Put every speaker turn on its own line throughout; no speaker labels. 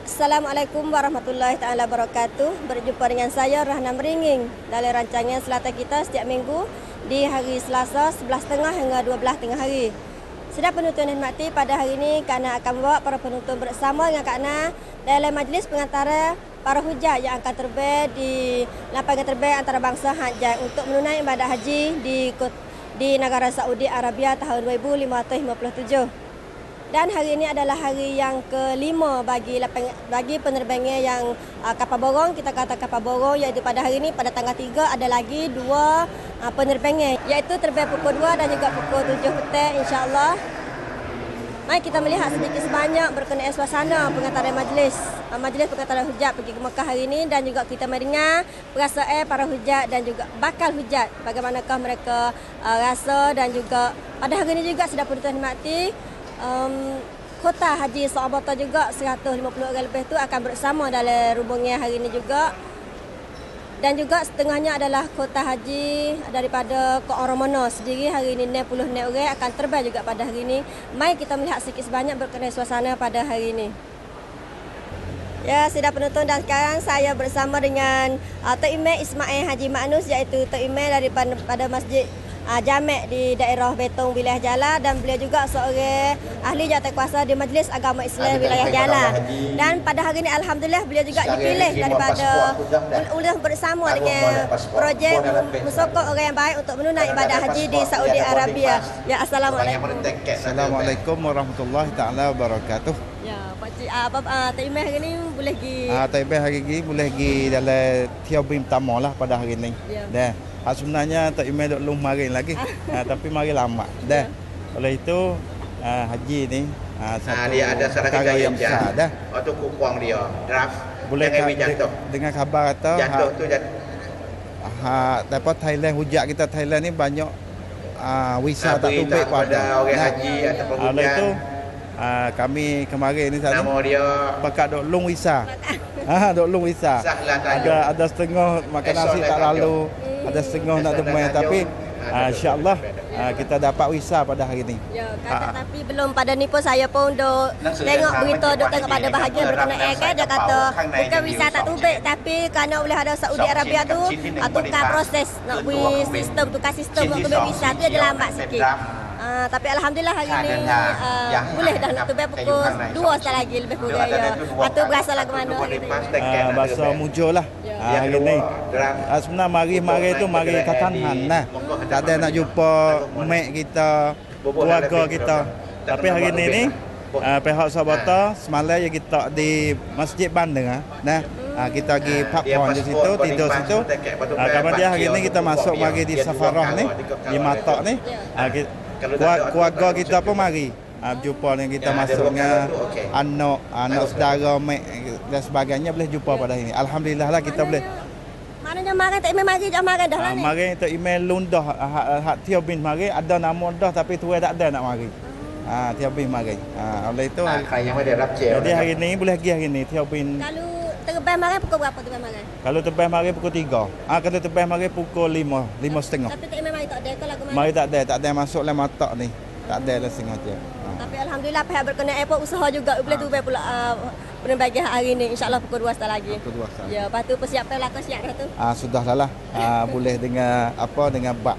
Assalamualaikum warahmatullahi taala wabarakatuh. Berjumpa dengan saya Rahna Meringing dalam rancangan Selatan kita setiap minggu di hari Selasa 11.30 hingga 12 tengah hari. Sedang penonton hormati, pada hari ini Kak Ana akan membawa para penonton bersama dengan Kak Ana dalam majlis pengantara para hujah yang akan terbang di lapangan terbang antarabangsa Hajj untuk menunaikan ibadah haji di negara Saudi Arabia tahun 2557. Dan hari ini adalah hari yang kelima bagi penerbangan yang kapal borong. Kita kata kapal borong, iaitu pada hari ini pada tanggal 3 ada lagi dua penerbangan, iaitu terbang pukul 2 dan juga pukul 7 petang insya-Allah. Mari kita melihat sedikit sebanyak berkenaan suasana pengantaran majlis pengantaran hujat pergi ke Mekah hari ini, dan juga kita mendengar perasaan para hujat dan juga bakal hujat bagaimanakah mereka rasa. Dan juga pada hari ini juga sudah penonton hormati, kota Haji Saabata juga 150 orang lebih tu akan bersama dalam rombongan hari ini juga. Dan juga setengahnya adalah kota haji daripada Kuala Romono sendiri. Hari ini 60 orang akan terbang juga pada hari ini. Mari kita melihat sedikit sebanyak berkenaan suasana pada hari ini. Ya, sudah penonton, dan sekarang saya bersama dengan Tok Imam Ismail Haji Maknus, iaitu Tok Imam daripada Masjid Jamek di daerah Betong wilayah Jala, dan beliau juga seorang ahli jawatankuasa di Majlis Agama Islam wilayah Jala. Dan pada hari ini alhamdulillah beliau juga dipilih daripada bersama dengan projek Mesokong Orang yang Baik untuk menunaikan ibadah haji di Saudi Arabia. Ya, assalamualaikum.
Assalamualaikum warahmatullahi taala wabarakatuh.
Ya, Pak Cik, Tok Imam hari ini boleh pergi?
Tok Imam hari ini boleh pergi dalam tiobim pertama lah pada hari ini.
Ya.
Dah. Sebenarnya Tok Imam duk belum mari lagi. Tapi mari lama. Dah. Oleh itu haji ni satu
dia ada
perkara yang besar dah.
Waktu kukuang dia draft
Boleh dengan khabar kata
jatuh tu
dapat Thailand, hujat kita Thailand ni banyak visa tak tubik pada
orang haji ataupun hujat.
Oleh itu kami kemarin ni
nama dia
pakat duk long visa. Duk long visa. Ada setengah makan nasi tak lalu, ada setengah nak demai, tapi insya-Allah kita dapat visa pada hari ini.
Ya, tapi belum pada ni pun saya pun duk tengok berita, duk tengok pada bahagian berkenaan kan, dia kata bukan visa tak tubik, tapi kerana boleh ada Saudi Arabia tu tukar proses nak tukar sistem nak tubik visa tu dia lambat sikit. Tapi alhamdulillah hari ni boleh dah nak tubik pukul 2 sekali lagi lebih kurang ya. Lepas tu berasa lah ke mana hari ni?
Bahasa mujur lah hari ni. Sebenarnya mari tu mari katanhan lah. Tak ada nak jumpa mak kita, keluarga kita. Tapi hari ni pihak Saabata semalam je kita di Masjid Bandeng nah. Kita pergi park di situ, tidur situ. Kemudian hari ni kita masuk mari di Safarah ni, di Matok ni. Keluarga kita pun mari jumpa dengan kita, masuknya anak saudara, mak dan sebagainya boleh jumpa pada hari ini. Alhamdulillah lah kita boleh.
Maknanya mari tak Imam mari dah mari dah lah ni.
Mari Tok Imam lundah hak Tiobin mari, ada nama dah tapi tuai tak ada nak mari. Tiobin mari. Oleh itu jadi hari ni boleh pergi hari ni Tiobin.
Kalau terbang mari pukul berapa terbang mari?
Kalau terbang mari pukul 3. Kalau terbang mari pukul 5.30.
Tapi tak Imam mari tak ada ke lagu mari?
Mari tak ada masuk dalam matak ni. Tak ada lah sengaja.
Tapi alhamdulillah pihak berkenaan airport usaha juga boleh tubik pula penerbangan hari ni, insya-Allah pukul 2 sekali lagi.
Pukul 2 sekali.
Ya, lepas tu persiapan belakang siap dah tu.
Sudah lah. Boleh dengan bak.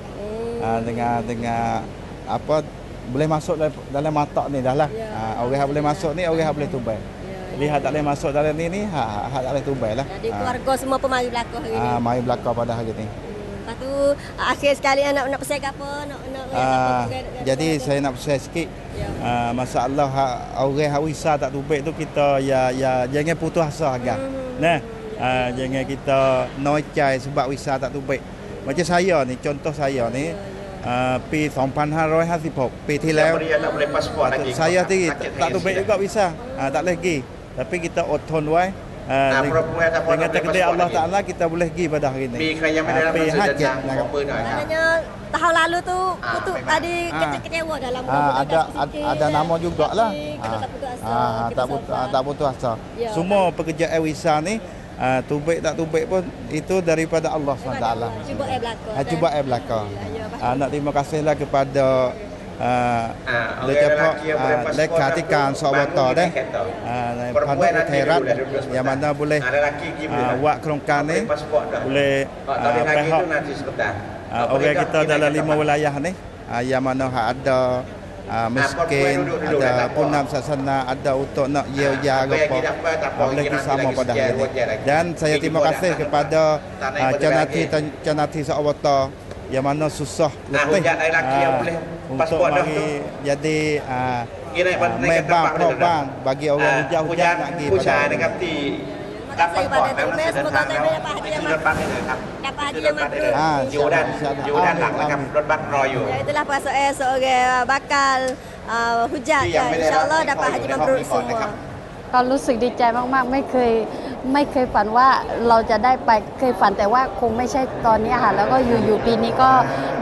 Dengan boleh masuk dalam matak ni dah lah. Orang boleh masuk ni, orang boleh tubai. Lihat tak boleh masuk dalam ni hak tak boleh tubai lah.
Jadi keluarga semua pun mari belakang hari ni.
Mari belakang pada hari ni.
Lepas tu akhir sekali nak pesan apa?
Jadi saya nak pesan sikit. Masalah orang hak visa tak tubik tu, kita ya jangan putus asa agak. Nah, jangan kita noicai sebab visa tak tubik. Macam saya ni, contoh saya niปี 2556 ปีที่แล้ว saya sendiri tak tubik juga visa, tak boleh pergi. Tapi kitaอดทนไว้ dengan takdir Allah Ta'ala kita boleh pergi pada hari ini. Pergi haji.
Maknanya tahun lalu tu putus tadi kecewa dalam
ada nama jugalah. Tak putus asa. Semua pekerjaan visa ni tubik tak tubik pun itu daripada Allah SWT.
Cuba belakang.
Cuba belakang. Nak terima kasihlah kepada โดยเฉพาะเลขาธิการสวตได้ในพันธุ์อุทัยรัฐyang mana boleh buat kerongkan ni boleh pihak orang kita dalam 5 wilayah ni yang mana ada miskin, ada punam sasana, ada untuk nak ya boleh bersama pada hari ini. Dan saya terima kasih kepada Canati Sawata yang mana susah letih untuk mari jadi membang penobang bagi orang hujah-hujah nak pergi pada
Terima kasih kepada TMS, semoga TMS dapat hadiah dapat hadiah mabrur.
อยู่ด้านหลังนะครับรถบัสรออยู่
Ya, itulah perasaan seorang bakal hujat kan. InsyaAllah dapat haji mabrur semua.
ก็รู้สึกดีใจมากๆไม่เคยฝันว่าเราจะได้ไปเคยฝันแต่ว่าคงไม่ใช่ตอนนี้ค่ะแล้วก็อยู่ปีนี้ก็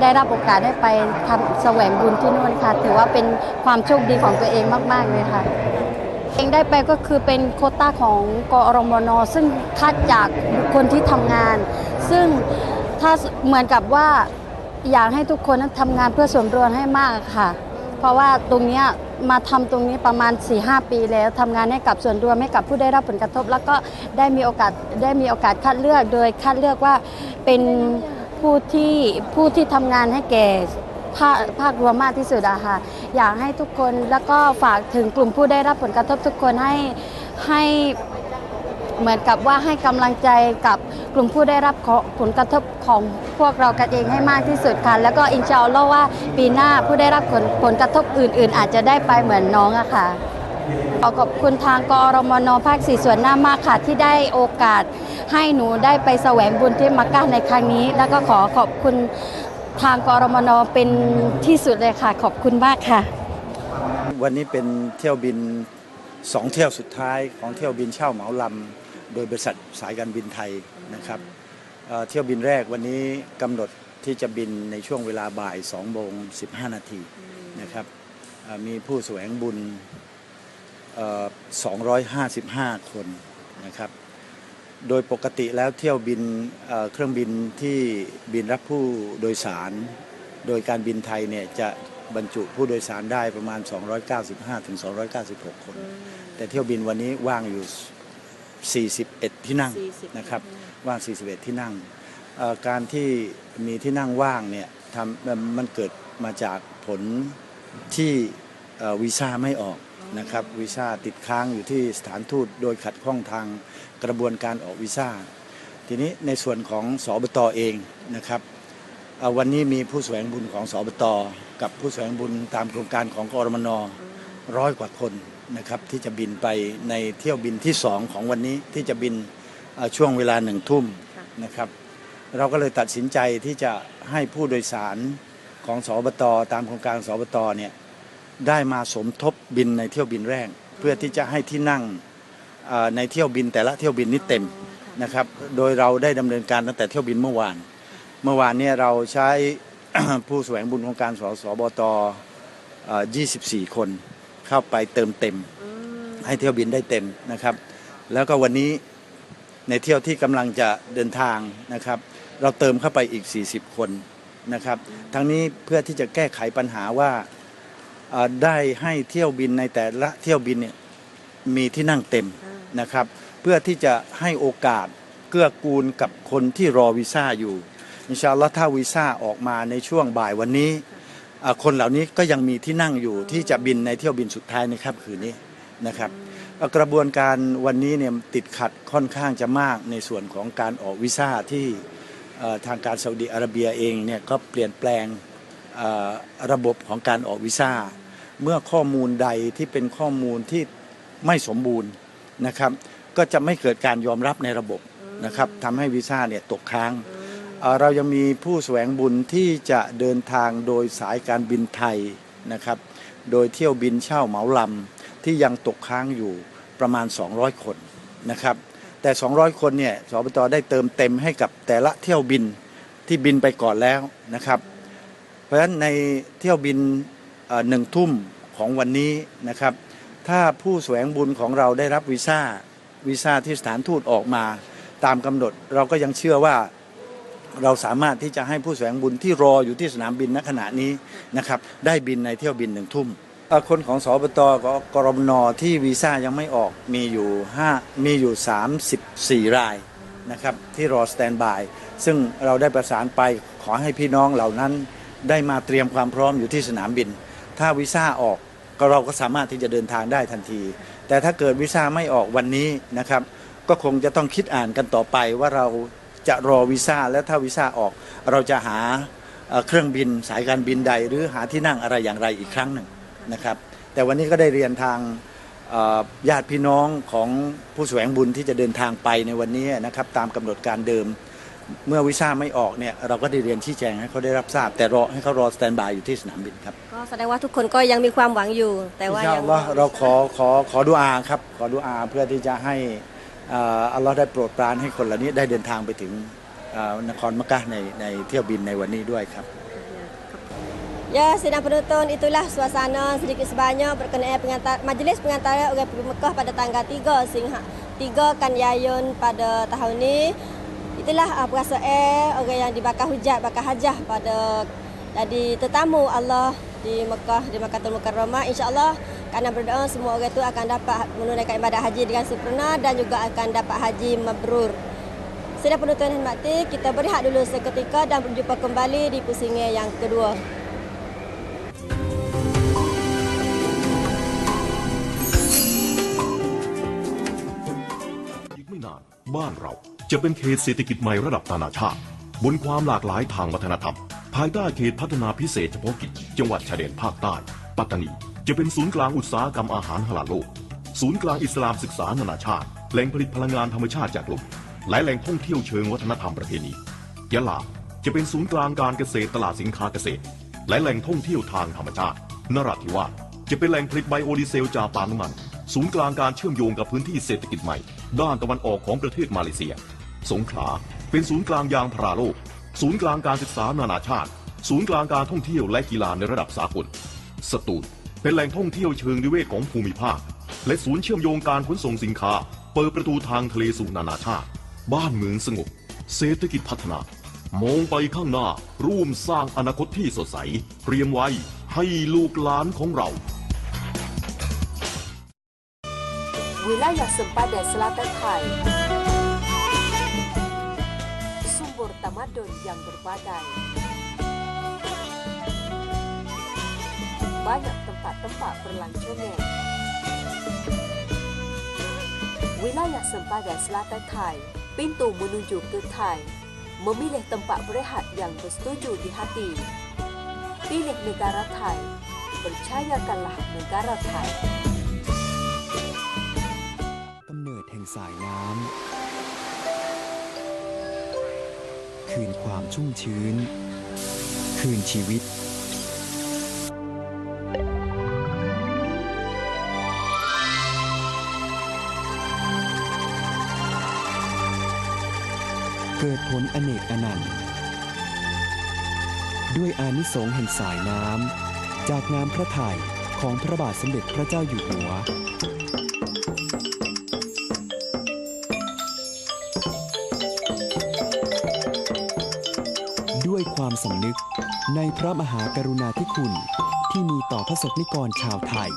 ได้รับโอกาสได้ไปทำแสวงบุญที่นู่นค่ะถือว่าเป็นความโชคดีของตัวเองมากๆเลยค่ะเองได้ไปก็คือเป็นโควต้าของกอรมนซึ่งคัดจากบุคคลที่ทำงานซึ่งถ้าเหมือนกับว่าอยากให้ทุกคนนั้นทำงานเพื่อส่วนรวมให้มากค่ะเพราะว่าตรงนี้มาทำตรงนี้ประมาณ 4-5 ปีแล้วทำงานให้กับส่วนรวมให้กับผู้ได้รับผลกระทบแล้วก็ได้มีโอกาสคัดเลือกโดยคัดเลือกว่าเป็นผู้ที่ทำงานให้แก่ภาครวมมากที่สุดอะค่ะอยากให้ทุกคนแล้วก็ฝากถึงกลุ่มผู้ได้รับผลกระทบทุกคนให้เหมือนกับว่าให้กำลังใจกับกลุ่มผู้ได้รับผลกระทบของพวกเรากันเองให้มากที่สุดค่ะแล้วก็อินชาอัลลอฮ์ว่าปีหน้าผู้ได้รับผลกระทบอื่นๆอาจจะได้ไปเหมือนน้องอะค่ะขอบคุณทางกอรมนภาค 4ส่วนหน้ามากค่ะที่ได้โอกาสให้หนูได้ไปแสวงบุญที่มักกะห์ในครั้งนี้แล้วก็ขอบคุณทางกอรมนเป็นที่สุดเลยค่ะขอบคุณมากค่ะ
วันนี้เป็นเที่ยวบิน2เที่ยวสุดท้ายของเที่ยวบินเช่าเหมาลำโดยบริษัทสายการบินไทยนะครับเที่ยวบินแรกวันนี้กำหนดที่จะบินในช่วงเวลาบ่าย2:15 นาทีนะครับมีผู้แสวงบุญ255 คนนะครับโดยปกติแล้วเที่ยวบินเครื่องบินที่บินรับผู้โดยสารโดยการบินไทยเนี่ยจะบรรจุผู้โดยสารได้ประมาณ295 ถึง 296 คนแต่เที่ยวบินวันนี้ว่างอยู่41ที่นั่งนะครับว่าง41ที่นั่งการที่มีที่นั่งว่างเนี่ยมันเกิดมาจากผลที่วีซ่าไม่ออกนะครับวีซ่าติดค้างอยู่ที่สถานทูตโดยขัดข้องทางกระบวนการออกวีซ่าทีนี้ในส่วนของสบตเองนะครับวันนี้มีผู้แสวงบุญของสบตกับผู้แสวงบุญตามโครงการของกอรมน100 กว่าคนนะครับที่จะบินไปในเที่ยวบินที่2ของวันนี้ที่จะบินช่วงเวลา1 ทุ่มนะครับเราก็เลยตัดสินใจที่จะให้ผู้โดยสารของสบตตามโครงการสบตเนี่ยได้มาสมทบบินในเที่ยวบินแรกเพื่อที่จะให้ที่นั่งในเที่ยวบินแต่ละเที่ยวบินนี้เต็มนะครับโดยเราได้ดำเนินการตั้งแต่เที่ยวบินเมื่อวานเนี่ยเราใช้ ผู้แสวงบุญของการสบต24 คนเข้าไปเติมเต็มให้เที่ยวบินได้เต็มนะครับแล้วก็วันนี้ในเที่ยวที่กำลังจะเดินทางนะครับเราเติมเข้าไปอีก40 คนนะครับทั้งนี้เพื่อที่จะแก้ไขปัญหาว่าได้ให้เที่ยวบินในแต่ละเที่ยวบินเนี่ยมีที่นั่งเต็มนะครับเพื่อที่จะให้โอกาสเกื้อกูลกับคนที่รอวีซ่าอยู่อินชาอัลลอฮ์ถ้าวีซ่าออกมาในช่วงบ่ายวันนี้คนเหล่านี้ก็ยังมีที่นั่งอยู่ที่จะบินในเที่ยวบินสุดท้ายในค่ำคืนนี้นะครับกระบวนการวันนี้เนี่ยติดขัดค่อนข้างจะมากในส่วนของการออกวีซ่าที่ทางการซาอุดิอาระเบียเองเนี่ยก็เปลี่ยนแปลงระบบของการออกวีซ่าเมื่อข้อมูลใดที่เป็นข้อมูลที่ไม่สมบูรณ์นะครับก็จะไม่เกิดการยอมรับในระบบนะครับทำให้วีซ่าเนี่ยตกค้างเรายังมีผู้แสวงบุญที่จะเดินทางโดยสายการบินไทยนะครับโดยเที่ยวบินเช่าเหมาลำที่ยังตกค้างอยู่ประมาณ200 คนนะครับแต่200 คนเนี่ยสบตได้เติมเต็มให้กับแต่ละเที่ยวบินที่บินไปก่อนแล้วนะครับเพราะฉะนั้นในเที่ยวบิน1 ทุ่มของวันนี้นะครับถ้าผู้แสวงบุญของเราได้รับวีซ่าที่สถานทูตออกมาตามกำหนดเราก็ยังเชื่อว่า เราสามารถที่จะให้ผู้แสวงบุญที่รออยู่ที่สนามบินณขณะนี้นะครับได้บินในเที่ยวบิน1 ทุ่มคนของสบตกรมนที่วีซ่ายังไม่ออกมีอยู่34 รายนะครับที่รอสแตนบายซึ่งเราได้ประสานไปขอให้พี่น้องเหล่านั้นได้มาเตรียมความพร้อมอยู่ที่สนามบินถ้าวีซ่าออกเราก็สามารถที่จะเดินทางได้ทันทีแต่ถ้าเกิดวีซ่าไม่ออกวันนี้นะครับก็คงจะต้องคิดอ่านกันต่อไปว่าเราจะรอวีซ่าแล้วถ้าวีซ่าออกเราจะหาเครื่องบินสายการบินใดหรือหาที่นั่งอะไรอย่างไรอีกครั้งหนึ่งนะครับแต่วันนี้ก็ได้เรียนทางญาติพี่น้องของผู้แสวงบุญที่จะเดินทางไปในวันนี้นะครับตามกำหนดการเดิมเมื่อวีซ่าไม่ออกเนี่ยเราก็ได้เรียนชี้แจงให้เขาได้รับทราบแต่รอให้เขารอสแตนบายอยู่ที่สนามบินครับ
ก็แสดงว่าทุกคนก็ยังมีความหวังอยู่แต่ว่ายัง
เราขอดุอาครับขอดุอาเพื่อที่จะให้อัลลอฮ์ได้โปรดปรานให้คนเหล่านี้ได้เดินทางไปถึงนครมักกะห์ในเที่ยวบินในวันนี้ด้วยครับ
Ya, sidang penonton itulah suasana sedikit sebanyak berkenaan majlis pengantaran orang pergi Mekah pada tanggal 3 kan Yayun pada tahun ini. Itulah perasaan orang yang dibakar hujat, bakar hajah pada jadi tetamu Allah di Mekah, di Makkahul Mukarramah. InsyaAllah kerana berdoa semua orang itu akan dapat menunaikan ibadah haji dengan sempurna dan juga akan dapat haji mabrur. Sidang penonton yang hormati, kita berehat dulu seketika dan berjumpa kembali di pusingan yang kedua.
บ้านเราจะเป็นเขตเศรษฐกิจใหม่ระดับนานาชาติบนความหลากหลายทางวัฒนธรรมภายใต้เขตพัฒนาพิเศษเฉพาะกิจจังหวัดชายแดนภาคใต้ปัตตานีจะเป็นศูนย์กลางอุตสาหกรรมอาหารฮาลาลโลกศูนย์กลางอิสลามศึกษานานาชาติแหล่งผลิตพลังงานธรรมชาติจากลมและแหล่งท่องเที่ยวเชิงวัฒนธรรมประเพณียะลาจะเป็นศูนย์กลางการเกษตรตลาดสินค้าเกษตรและแหล่งท่องเที่ยวทางธรรมชาตินราธิวาสจะเป็นแหล่งผลิตไบโอดีเซลจากปาล์มน้ำมันศูนย์กลางการเชื่อมโยงกับพื้นที่เศรษฐกิจใหม่ด้านตะวันออกของประเทศมาเลเซียสงขลาเป็นศูนย์กลางยางพาราโลกศูนย์กลางการศึกษานานาชาติศูนย์กลางการท่องเที่ยวและกีฬาในระดับสากลสตูลเป็นแหล่งท่องเที่ยวเชิงนิเวศของภูมิภาคและศูนย์เชื่อมโยงการขนส่งสินค้าเปิดประตูทางทะเลสู่นานาชาติบ้านเมืองสงบเศรษฐกิจพัฒนามองไปข้างหน้าร่วมสร้างอนาคตที่สดใสเตรียมไว้ให้ลูกหลานของเรา
Wilayah sempadan selatan Thai sumber tamadun yang berbagai banyak tempat-tempat berlancongan Wilayah sempadan selatan Thai pintu menuju ke Thai memilih tempat berehat yang bersetuju di hati pilih negara Thai percayakanlah negara Thai
แห่งสายน้ำคืนความชุ่มชื้นคืนชีวิตเกิดผลอเนกอนันต์ด้วยอานิสงส์แห่งสายน้ำจากน้ำพระทัยของพระบาทสมเด็จพระเจ้าอยู่หัวด้วยความสำนึกในพระมหากรุณาธิคุณที่มีต่อพระสงฆ์นิกรชาวไทย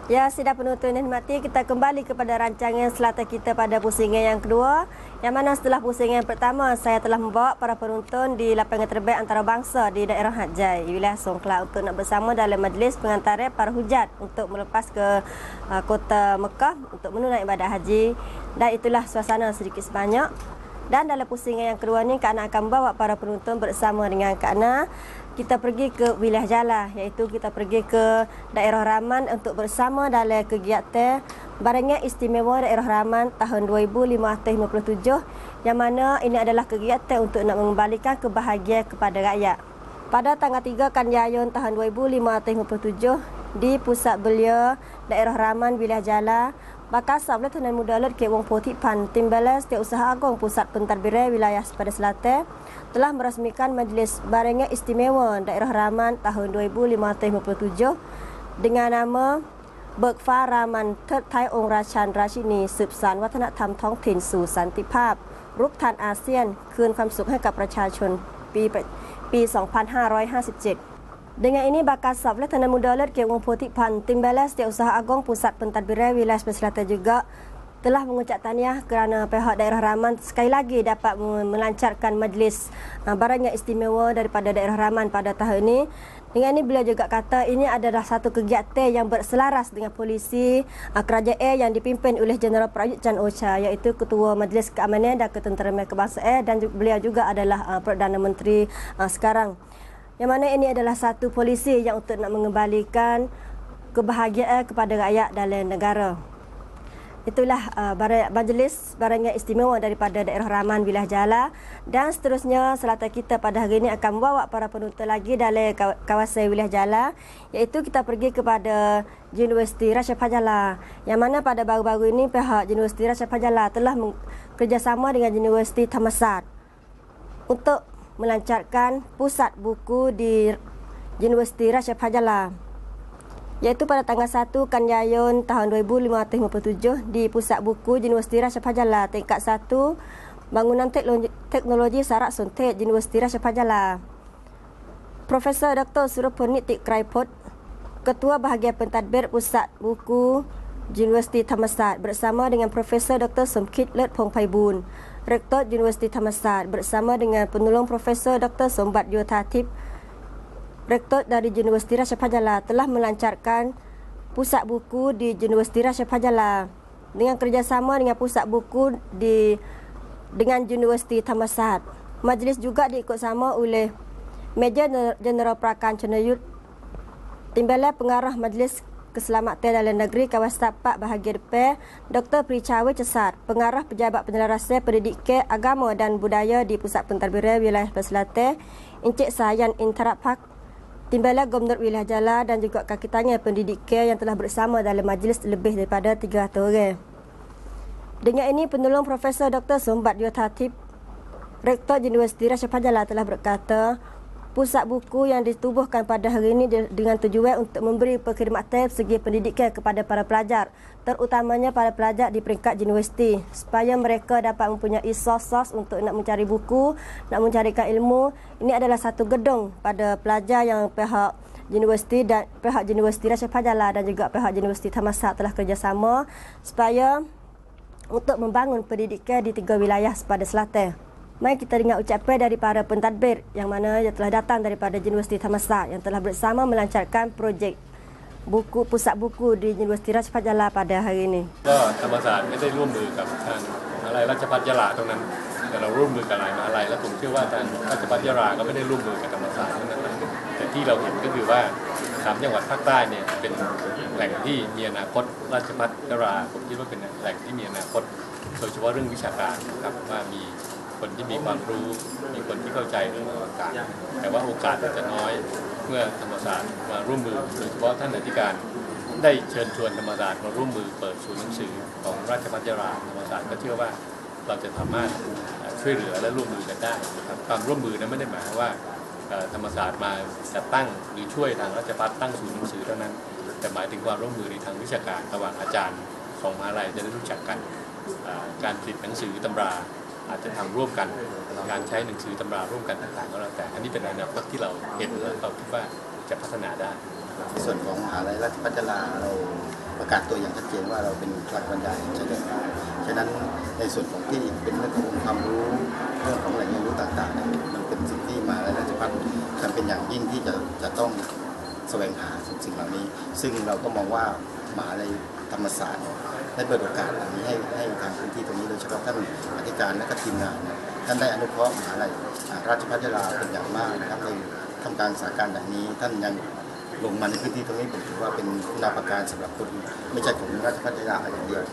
Ya, sidang penonton yang hormati, kita kembali kepada rancangan selatan kita pada pusingan yang kedua. Yang mana setelah pusingan pertama, saya telah membawa para penonton di lapangan terbang antarabangsa di daerah Hatjai, wilayah Songkhla untuk nak bersama dalam majlis pengantaran para hujat untuk melepas ke kota Mekah untuk menunaikan ibadah haji. Dan itulah suasana sedikit sebanyak. Dan dalam pusingan yang kedua ni, Kak Ana akan bawa para penonton bersama dengan Kak Ana. Kita pergi ke wilayah Jala, iaitu kita pergi ke daerah Raman untuk bersama dalam kegiatan Barangan Istimewa Daerah Raman tahun 2557, yang mana ini adalah kegiatan untuk nak mengembalikan kebahagiaan kepada rakyat. Pada tanggal 3 kan Yayun tahun 2557 di pusat belia daerah Raman wilayah Jala, Bakal Sab Letnan Muda Lut K. Wong Potipan, Tim Balai Setiausaha Agong Pusat Pentadbiran Wilayah Sepada Selatan telah merasmikan Majlis Barangan Istimewa Daerah Raman tahun 2557 dengan nama Berkfa Raman Third Thai Ong Rachan Rashini สืบสานวัฒนธรรมท้องถิ่นสู่สันติภาพรุกฐานอาเซียนคืนความสุขให้กับประชาชนปี 2557 Dengan ini, Bakal Sab Letnan Muda Lut K. Wong Potipan, Tim Balai Setiausaha Agong Pusat Pentadbiran Wilayah Sepada Selatan juga telah mengucap tahniah kerana pihak daerah Raman sekali lagi dapat melancarkan majlis barangan istimewa daripada daerah Raman pada tahun ini. Dengan ini, beliau juga kata ini adalah satu kegiatan yang berselaras dengan polisi kerajaan yang dipimpin oleh Jeneral Prayut Chan Ocha, iaitu Ketua Majlis Keamanan dan Ketenteraman Kebangsaan, dan beliau juga adalah Perdana Menteri sekarang. Yang mana ini adalah satu polisi yang untuk nak mengembalikan kebahagiaan kepada rakyat dalam negara. Itulah majlis barangan istimewa daripada daerah Raman Wilayah Jala, dan seterusnya Selatan kita pada hari ini akan membawa para penonton lagi dalam kawasan Wilayah Jala, iaitu kita pergi kepada Universiti Rasha Fajala, yang mana pada baru-baru ini pihak Universiti Rasha Fajala telah bekerjasama dengan Universiti Thammasat untuk melancarkan pusat buku di Universiti Rasha Fajala, iaitu pada tanggal 1 Kanjayun tahun 2557 di pusat buku Universiti Rasha Fajala tingkat 1 bangunan teknologi Sarak Sontek Universiti Rasha Fajala. Profesor Dr. Surapon Nitik Kraipot, Ketua Bahagian Pentadbir Pusat Buku Universiti Thammasat bersama dengan Profesor Dr. Somkit Lut Pong Paibun, Rektor Universiti Thammasat bersama dengan penolong Profesor Dr. Sombat Yotatip, Rektor dari Universiti Rasha Fajala telah melancarkan pusat buku di Universiti Rasha Fajala dengan kerjasama dengan pusat buku dengan Universiti Thammasat. Majlis juga diikut sama oleh Major Jeneral Prakan Cenayut, Timbalan Pengarah Majlis Keselamatan Dalam Negeri Kawasan Tapak Bahagian Depan, Dr. Pricawe Cesar, Pengarah Pejabat Penyelarasan Pendidikan Agama dan Budaya di Pusat Pentadbiran Wilayah Sepada Selatan, Encik Sayan Interapak, Timbalan Gubernur Wilayah Jala, dan juga kaki tangan pendidikan yang telah bersama dalam majlis lebih daripada 300 orang. Dengan ini, penolong Profesor Dr. Sombat Yotatip, Rektor Universiti Rasha Fajala telah berkata, pusat buku yang ditubuhkan pada hari ini dengan tujuan untuk memberi perkhidmatan segi pendidikan kepada para pelajar, terutamanya para pelajar di peringkat universiti, supaya mereka dapat mempunyai sos untuk nak mencari buku, nak mencarikan ilmu. Ini adalah satu gedung pada pelajar yang pihak universiti dan pihak Universiti Rasha Fajala dan juga pihak Universiti Thammasat telah kerjasama supaya untuk membangun pendidikan di 3 wilayah Sepada Selatan. Mari kita dengar ucapan dari para pentadbir yang mana yang telah datang daripada Universiti Thammasat yang telah bersama melancarkan projek buku pusat buku di Universiti Rasha Fajala pada hari ini.
ก็ธรรมศาสตร์ไม่ได้ร่วมมือกับทางมหาวิทยาลัยราชภัฏยะลาตรงนั้นแต่เราร่วมมือกับหลายมหาวิทยาลัยและผมเชื่อว่าทางราชภัฏยะลาก็ไม่ได้ร่วมมือกับธรรมศาสตร์นั้นแต่ที่เราเห็นก็คือว่า3จังหวัดภาคใต้เนี่ยเป็นแหล่งที่มีอนาคตราชภัฏยะลาผมคิดว่าเป็นแหล่งที่มีอนาคตโดยเฉพาะเรื่องวิชาการนะครับว่ามีคนที่มีความรู้มีคนที่เข้าใจเรื่องต่างๆแต่ว่าโอกาสจะน้อยเมื่อธรรมศาสตร์มาร่วมมือโดยเฉพาะท่านอธิการได้เชิญชวนธรรมศาสตร์มาร่วมมือเปิดศูนย์หนังสือของราชภัฏยะลาธรรมศาสตร์ก็เชื่อว่าเราจะสามารถช่วยเหลือและร่วมมือกันได้นะครับความร่วมมือนั้นไม่ได้หมายว่าธรรมศาสตร์มาจัดตั้งหรือช่วยทางราชภัฏตั้งศูนย์หนังสือเท่านั้นแต่หมายถึงความร่วมมือในทางวิชาการระหว่างอาจารย์2มหาวิทยาลัยจะได้รู้จักกันการผลิตหนังสือตำราอาจจะทำร่วมกันการใช้หนังสือตำราร่วมกันต่างๆก็แล้วแต่อันนี้เป็นอนาคตที่เราเห็นและเราคิดว่าจะพัฒนาได้
ในส่วนของมหาวิทยาลัยราชภัฏยะลาเราประกาศตัวอย่างชัดเจนว่าเราเป็นหลักบรรยายชายแดนฉะนั้นในส่วนของที่เป็นเรื่องของความรู้เรื่องของแหล่งเรียนรู้ต่างๆเนี่ยมันเป็นสิ่งที่มหาวิทยาลัยราชภัฏจำเป็นอย่างยิ่งที่จะต้องแสวงหาสิ่งเหล่านี้ซึ่งเราก็มองว่ามหาวิทยาลัยธรรมศาสตร์ได้เปิดโอกาสเหล่านี้ให้ทางพื้นที่ตรงนี้โดยเฉพาะท่านอธิการและก็ทีมงานท่านได้อนุเคราะห์มหาวิทยาลัยราชภัฏยะลาเป็นอย่างมากนะครับในทำการสถานการณ์แบบนี้ท่านยังลงมาในพื้นที่ตรงนี้ผมถือว่าเป็นคุณาประการสำหรับคนไม่ใช่ของราชภัฏยะลาอย่างเดียว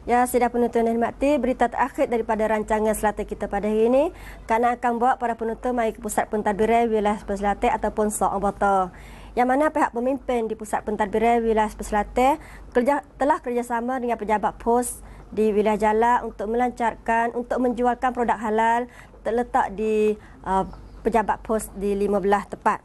Ya, sidang penonton yang dihormati, berita terakhir daripada rancangan Selatan kita pada hari ini, kerana akan bawa para penonton mari ke pusat pentadbiran wilayah Sepada Selatan ataupun Sok Ambata. yang mana pihak pemimpin di Pusat Pentadbiran Wilayah Selatan telah kerjasama dengan pejabat pos di wilayah Jalak untuk melancarkan untuk menjualkan produk halal terletak di pejabat pos di 15 tempat.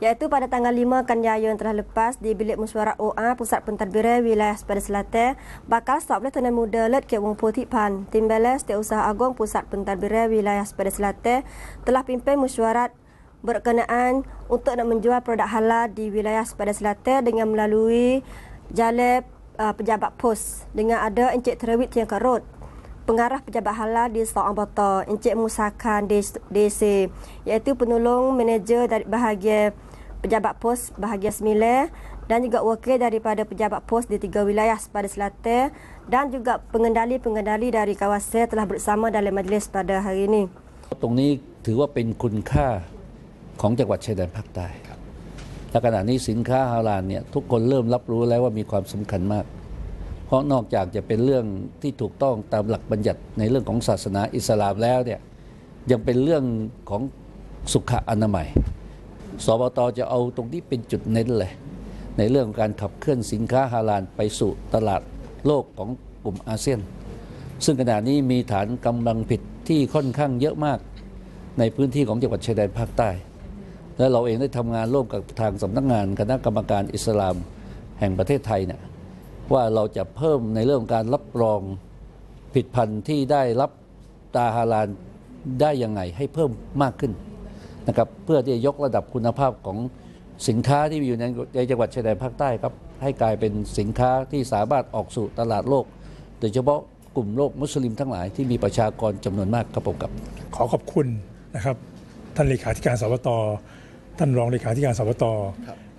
Iaitu pada tanggal 5 Kanjaya yang telah lepas di Bilik Mesyuarat OA Pusat Pentadbiran Wilayah Sepada Selatan, bakal stop oleh Tuan Muda Let Kek Wong Putih Pan, Timbalan Setiausaha Agong Pusat Pentadbiran Wilayah Sepada Selatan telah pimpin mesyuarat berkenaan untuk nak menjual produk halal di wilayah Sepada Selatan dengan melalui jalan pejabat pos dengan ada Encik Terawit Tiang Kerut, pengarah pejabat halal di Sarawak Bata, Encik Musakan DC, iaitu penolong manager dari bahagian pejabat pos bahagian 9 dan juga wakil daripada pejabat pos di 3 wilayah Sepada Selatan dan juga pengendali-pengendali dari kawasan telah bersama dalam majlis pada hari ini.
ตรงนี้ถือว่าเป็นคุณค่าของจังหวัดชายแดนภาคใต้และขณะนี้สินค้าฮาลาลเนี่ยทุกคนเริ่มรับรู้แล้วว่ามีความสำคัญมากเพราะนอกจากจะเป็นเรื่องที่ถูกต้องตามหลักบัญญัติในเรื่องของศาสนาอิสลามแล้วเนี่ยยังเป็นเรื่องของสุขอนามัยสบต.จะเอาตรงนี้เป็นจุดเน้นเลยในเรื่องของการขับเคลื่อนสินค้าฮาลาลไปสู่ตลาดโลกของกลุ่มอาเซียนซึ่งขณะนี้มีฐานกำลังผิดที่ค่อนข้างเยอะมากในพื้นที่ของจังหวัดชายแดนภาคใต้และเราเองได้ทำงานร่วมกับทางสำนักงานคณะกรรมการอิสลามแห่งประเทศไทยเนี่ยว่าเราจะเพิ่มในเรื่องการรับรองผลิตภัณฑ์ที่ได้รับตราฮาลาลได้ยังไงให้เพิ่มมากขึ้นนะครับเพื่อที่จะยกระดับคุณภาพของสินค้าที่มีอยู่ในจังหวัดชายแดนภาคใต้ครับให้กลายเป็นสินค้าที่สามารถออกสู่ตลาดโลกโดยเฉพาะกลุ่มโลกมุสลิมทั้งหลายที่มีประชากรจำนวนมากครับผมครับ
ขอขอบคุณนะครับท่านเลขาธิการสบต.ท่านรองเลขาธิการสบต.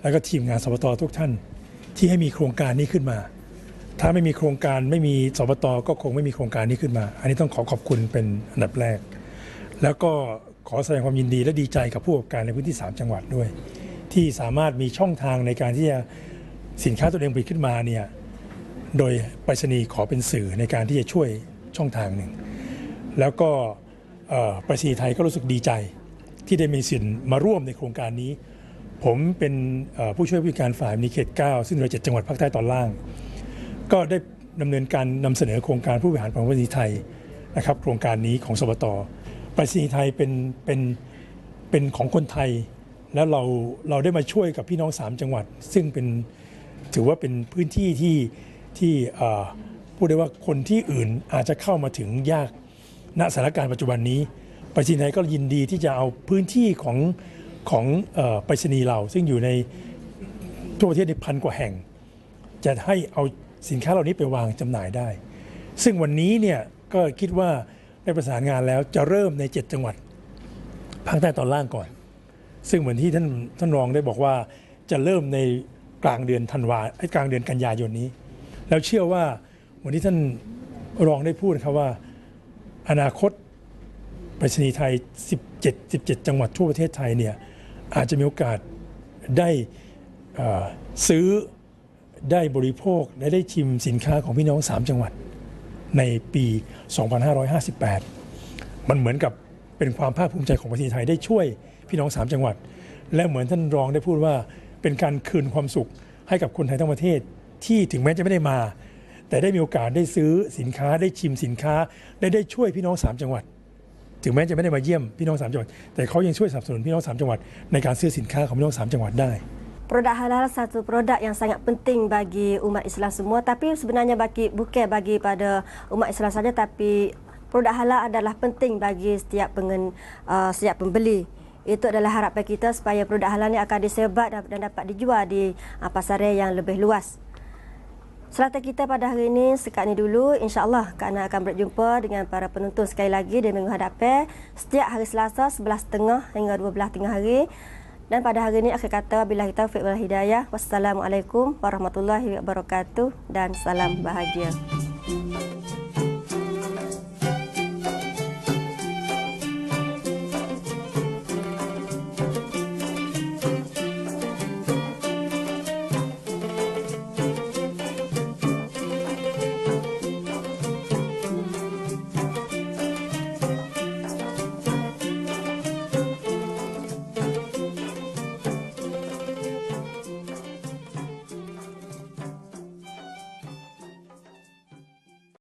แล้วก็ทีมงานสบต.ทุกท่านที่ให้มีโครงการนี้ขึ้นมาถ้าไม่มีโครงการไม่มีสบต.ก็คงไม่มีโครงการนี้ขึ้นมาอันนี้ต้องขอขอบคุณเป็นอันดับแรกแล้วก็ขอแสดงความยินดีและดีใจกับผู้ประกอบการในพื้นที่3จังหวัดด้วยที่สามารถมีช่องทางในการที่จะสินค้าตัวเองผลิตขึ้นมาเนี่ยโดยไปรษณีย์ขอเป็นสื่อในการที่จะช่วยช่องทางหนึ่งแล้วก็ไปรษณีย์ไทยก็รู้สึกดีใจที่ได้มีสิทธิ์มาร่วมในโครงการนี้ผมเป็นผู้ช่วยผู้การฝ่ายในเขต 9ซึ่งเหลือ7จังหวัดภาคใต้ตอนล่างก็ได้ดำเนินการนำเสนอโครงการผู้บริหารของไปรษณีย์ไทยนะครับโครงการนี้ของสบต.ไปรษณีย์ไทยเป็นของคนไทยแล้วเราได้มาช่วยกับพี่น้อง3จังหวัดซึ่งถือว่าเป็นพื้นที่ที่พูดได้ว่าคนที่อื่นอาจจะเข้ามาถึงยากณสถานการณ์ปัจจุบันนี้ไปรษณีย์ไทยก็ยินดีที่จะเอาพื้นที่ของไปรษณีย์เราซึ่งอยู่ในทั่วประเทศใน1,000 กว่าแห่งจะให้เอาสินค้าเหล่านี้ไปวางจำหน่ายได้ซึ่งวันนี้เนี่ยก็คิดว่าได้ประสานงานแล้วจะเริ่มใน7จังหวัดภาคใต้ตอนล่างก่อนซึ่งเหมือนที่ท่านรองได้บอกว่าจะเริ่มในกลางเดือนกันยายนนี้แล้วเชื่อว่าวันที่ท่านรองได้พูดครับว่าอนาคตไปรษณีย์ไทย17จังหวัดทั่วประเทศไทยเนี่ยอาจจะมีโอกาสได้ซื้อได้บริโภคและได้ชิมสินค้าของพี่น้อง3จังหวัดในปี 2558 มันเหมือนกับเป็นความภาคภูมิใจของไปรษณีย์ไทยได้ช่วยพี่น้อง3จังหวัดและเหมือนท่านรองได้พูดว่าเป็นการคืนความสุขให้กับคนไทยทั้งประเทศที่ถึงแม้จะไม่ได้มาแต่ได้มีโอกาสได้ซื้อสินค้าได้ชิมสินค้าได้ช่วยพี่น้อง3จังหวัดถึงแม้จะไม่ได้มาเยี่ยมพี่น้อง3จังหวัดแต่เขายังช่วยสนับสนุนพี่น้อง3จังหวัดในการซื้อสินค้าของพี่น้อง3จังหวัดได้
Produk halal satu produk yang sangat penting bagi umat Islam semua, tapi sebenarnya bukan bagi pada umat Islam saja, tapi produk halal adalah penting bagi setiap pembeli. Itu adalah harapan kita supaya produk halal ini akan disebar dan dapat dijual di pasaran yang lebih luas. Selatan kita pada hari ini sekat ini dulu. InsyaAllah kerana akan berjumpa dengan para penonton sekali lagi di minggu hadapan setiap hari Selasa 11.30 hingga 12.30 hari. Dan pada hari ini akhir kata billahi taufiq wal hidayah. Wassalamualaikum warahmatullahi wabarakatuh dan salam bahagia.